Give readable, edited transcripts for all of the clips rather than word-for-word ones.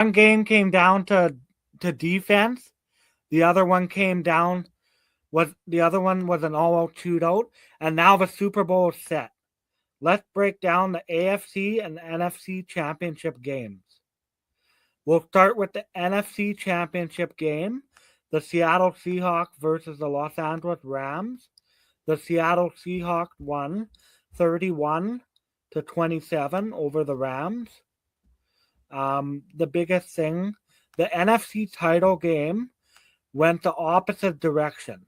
One game came down to defense. The other one came down the other one was an all-out shootout, and now the Super Bowl is set. Let's break down the AFC and NFC Championship games. We'll start with the NFC Championship game, the Seattle Seahawks versus the Los Angeles Rams. The Seattle Seahawks won 31-27 over the Rams. The biggest thing, the NFC title game went the opposite direction.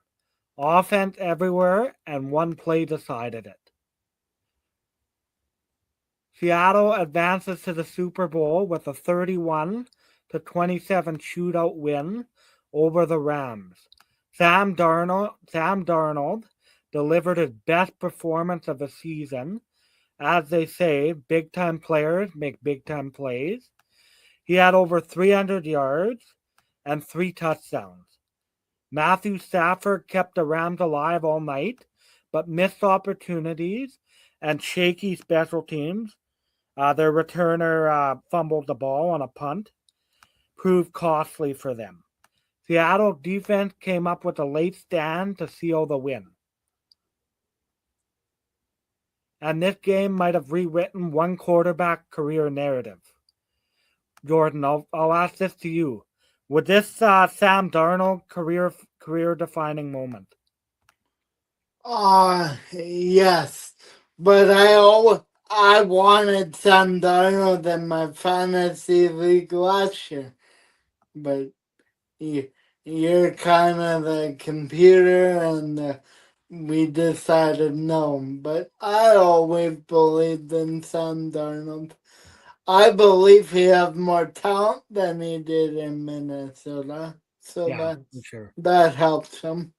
Offense everywhere, and one play decided it. Seattle advances to the Super Bowl with a 31-27 shootout win over the Rams. Sam Darnold delivered his best performance of the season. As they say, big-time players make big-time plays. He had over 300 yards and 3 touchdowns. Matthew Stafford kept the Rams alive all night, but missed opportunities and shaky special teams. Their returner fumbled the ball on a punt, proved costly for them. Seattle defense came up with a late stand to seal the win. And this game might have rewritten one quarterback career narrative. Jordan, I'll ask this to you. Would this Sam Darnold career defining moment? Yes, but I wanted Sam Darnold in my fantasy league last year, but you're kind of the computer, and we decided no. But I always believed in Sam Darnold. I believe he has more talent than he did in Minnesota, so Yeah, for sure. that helps him.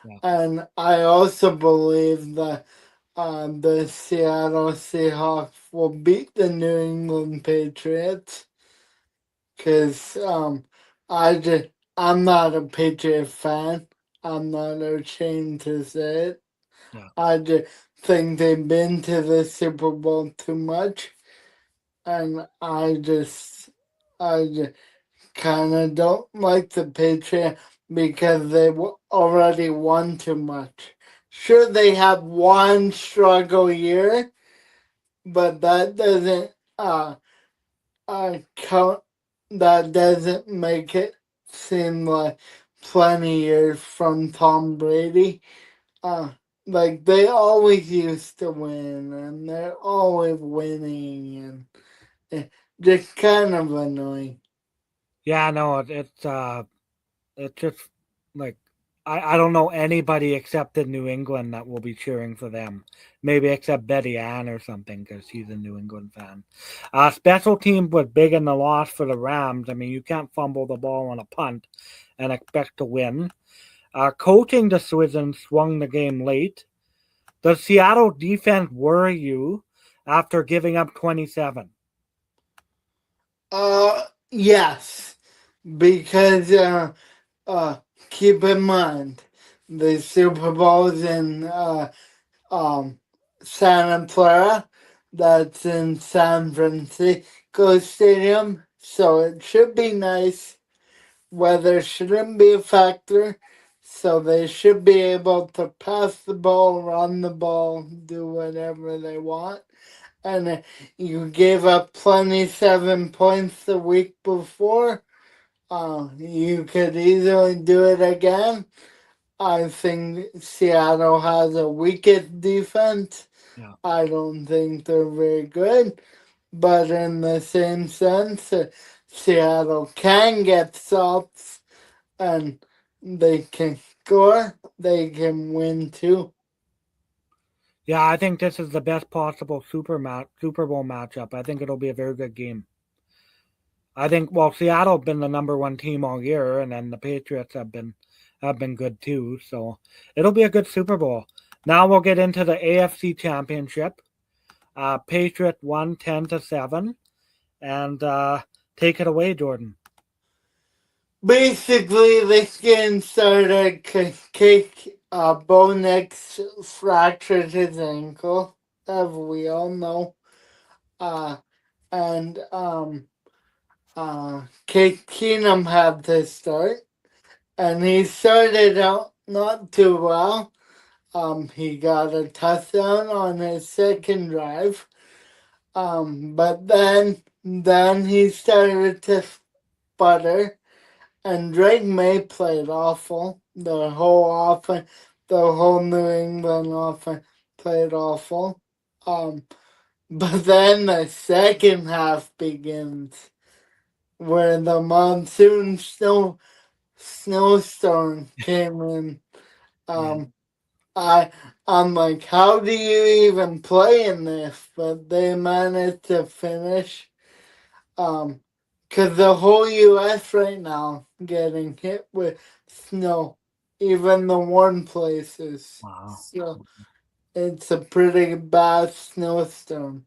Yeah. And I also believe that the Seattle Seahawks will beat the New England Patriots because I'm not a Patriot fan. I'm not ashamed to say it. Yeah. I just think they've been to the Super Bowl too much, and I just kind of don't like the Patriots because they already won too much. Sure, they have one struggle year, but that doesn't count. That doesn't make it seem like plenty years from Tom Brady. Uh, like they always used to win, and they're always winning, and just kind of annoying. Yeah, no, it's just like I don't know anybody except in New England that will be cheering for them. Maybe except Betty Ann or something because she's a New England fan. Special teams was big in the loss for the Rams. I mean, you can't fumble the ball on a punt and expect to win. Coaching decisions swung the game late. Does Seattle defense worry you after giving up 27? Yes, because uh, keep in mind the Super Bowl's in um Santa Clara. That's in San Francisco Stadium, so it should be nice. Weather shouldn't be a factor, so they should be able to pass the ball, run the ball, do whatever they want. And you gave up 27 points the week before. You could easily do it again. I think Seattle has a weakest defense. Yeah. I don't think they're very good. But in the same sense, Seattle can get stops and they can score. They can win too. Yeah, I think this is the best possible Super Bowl matchup. I think it'll be a very good game. I think Seattle have been the number one team all year, and then the Patriots have been good too. So it'll be a good Super Bowl. Now we'll get into the AFC Championship. Patriots won 10-7, and take it away, Jordan. Basically, this game started Cake Bo Nix fractured his ankle, as we all know. Uh, and Case Keenum had to start, and he started out not too well. He got a touchdown on his second drive. But then he started to sputter, and Drake May played awful. The whole New England offense played awful. Um, but then the second half begins, where the monsoon snowstorm came in. Yeah. Um, I I'm like, how do you even play in this? But they managed to finish. Um, because the whole U.S. right now getting hit with snow, even the warm places. Wow. So it's a pretty bad snowstorm.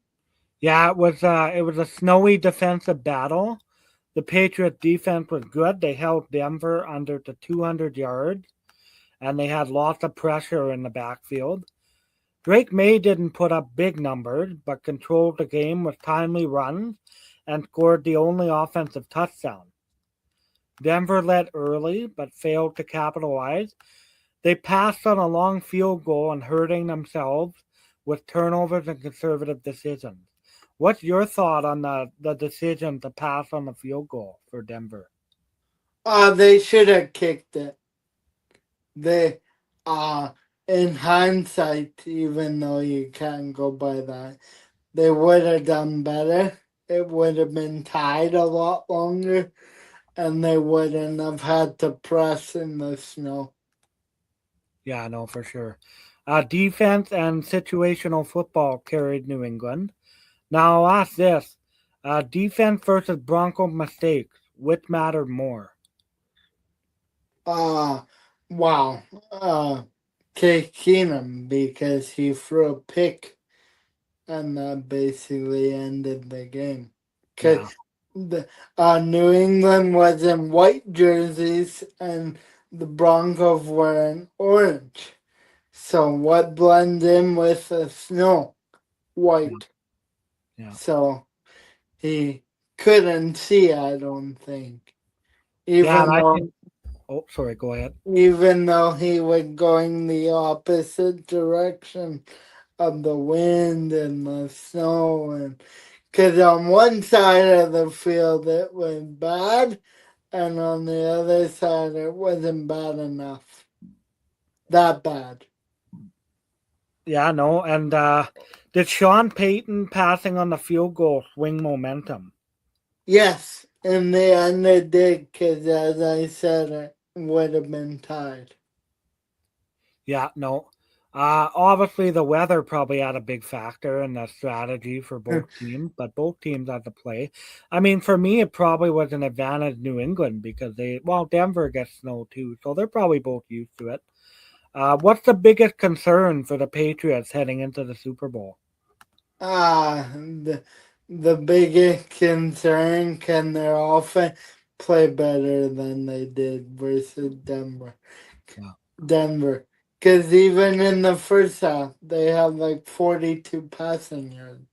Yeah, it was a snowy defensive battle. The Patriots defense was good. They held Denver under to 200 yards, and they had lots of pressure in the backfield. Drake May didn't put up big numbers, but controlled the game with timely runs and scored the only offensive touchdown. Denver led early, but failed to capitalize. They passed on a long field goal and hurting themselves with turnovers and conservative decisions. What's your thought on the decision to pass on the field goal for Denver? They should have kicked it. They, uh, in hindsight, even though you can't go by that, they would have done better. It would have been tied a lot longer, and they wouldn't have had to press in the snow. Yeah, no, for sure. Defense and situational football carried New England. Now I'll ask this. Defense versus Bronco mistakes. Which mattered more? Uh, wow. Case Keenum, because he threw a pick and that basically ended the game. Because Yeah, the New England was in white jerseys and the Broncos were in orange. So what blends in with the snow? yeah, White. yeah. So he couldn't see, I don't think. Yeah, and Even I though think. Oh, sorry, go ahead. even though he was going the opposite direction of the wind and the snow, and because on one side of the field it was bad and on the other side it wasn't bad enough, that bad. Yeah, no, and did Sean Payton passing on the field goal swing momentum? Yes, in the end it did, because as I said, it would have been tied. Yeah, no. Obviously, the weather probably had a big factor in the strategy for both teams, but both teams had to play. I mean, for me, it probably was an advantage New England because Denver gets snow too, so they're probably both used to it. What's the biggest concern for the Patriots heading into the Super Bowl? The biggest concern, can their offense play better than they did versus Yeah, Denver. Because even in the first half, they had like 42 passing yards.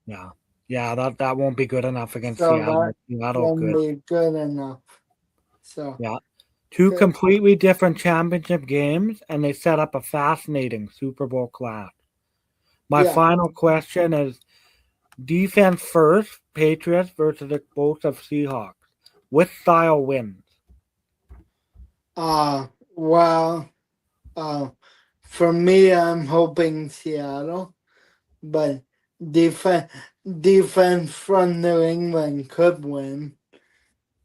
yeah, yeah. That won't be good enough against So that Seattle. Seattle, won't good. be good enough. So, Yeah. Two good. completely different championship games, and they set up a fascinating Super Bowl clash. My Yeah. final question is defense first, Patriots versus the explosive Seahawks. Which style wins? Uh, well, uh, for me, I'm hoping Seattle, but defense, defense from New England could win.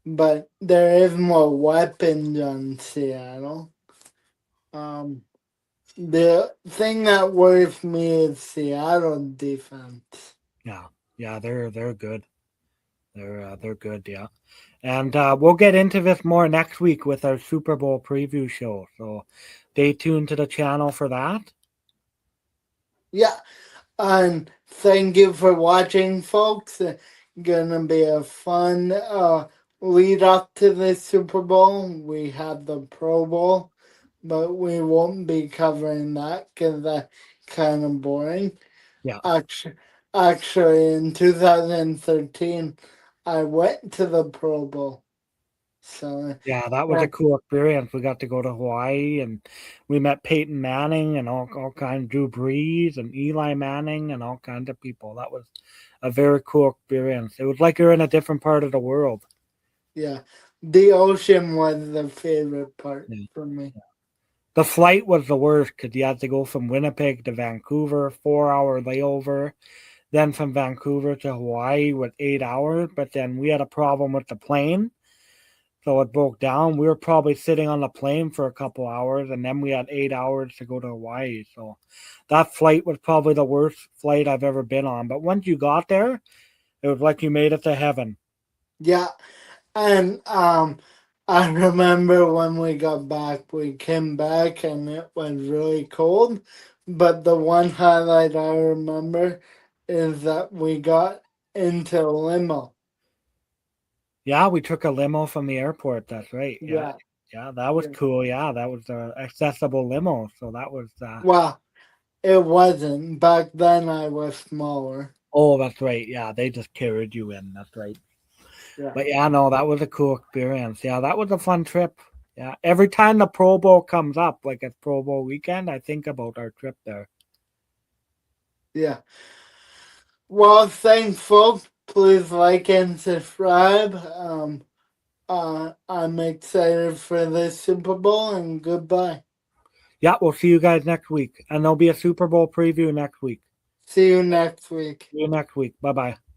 But there is more weapons on Seattle. Um, the thing that worries me is Seattle defense. Yeah, yeah, they're good. They're good. Yeah, and we'll get into this more next week with our Super Bowl preview show. So stay tuned to the channel for that. Yeah, and thank you for watching, folks. Gonna be a fun lead up to the Super Bowl. We have the Pro Bowl, but we won't be covering that because that's kind of boring. Yeah, Actually, actually, in 2013. I went to the Pro Bowl. So Yeah, that was yeah, a cool experience. We got to go to Hawaii and we met Peyton Manning and all kinds, Drew Brees and Eli Manning and all kinds of people. That was a very cool experience. It was like you're in a different part of the world. yeah. The ocean was the favorite part Yeah. for me. The flight was the worst because you had to go from Winnipeg to Vancouver, 4 hour layover, then from Vancouver to Hawaii with 8 hours. But then we had a problem with the plane. So it broke down. We were probably sitting on the plane for a couple hours, and then we had 8 hours to go to Hawaii. So that flight was probably the worst flight I've ever been on. But once you got there, it was like you made it to heaven. Yeah, and I remember when we got back, we came back and it was really cold. But the one highlight I remember is that we got into a limo. Yeah, we took a limo from the airport. That's right. Yeah, Yeah. yeah, that was Yeah. cool. Yeah, that was an accessible limo. So that was. Well, it wasn't. Back then I was smaller. Oh, that's right. Yeah, they just carried you in. That's right. Yeah. But yeah, no, that was a cool experience. Yeah, that was a fun trip. Yeah, every time the Pro Bowl comes up, like it's Pro Bowl weekend, I think about our trip there. Yeah. Well, thanks, folks. Please like and subscribe. I'm excited for the Super Bowl and goodbye. Yeah, we'll see you guys next week. And there'll be a Super Bowl preview next week. See you next week. See you next week. Bye bye.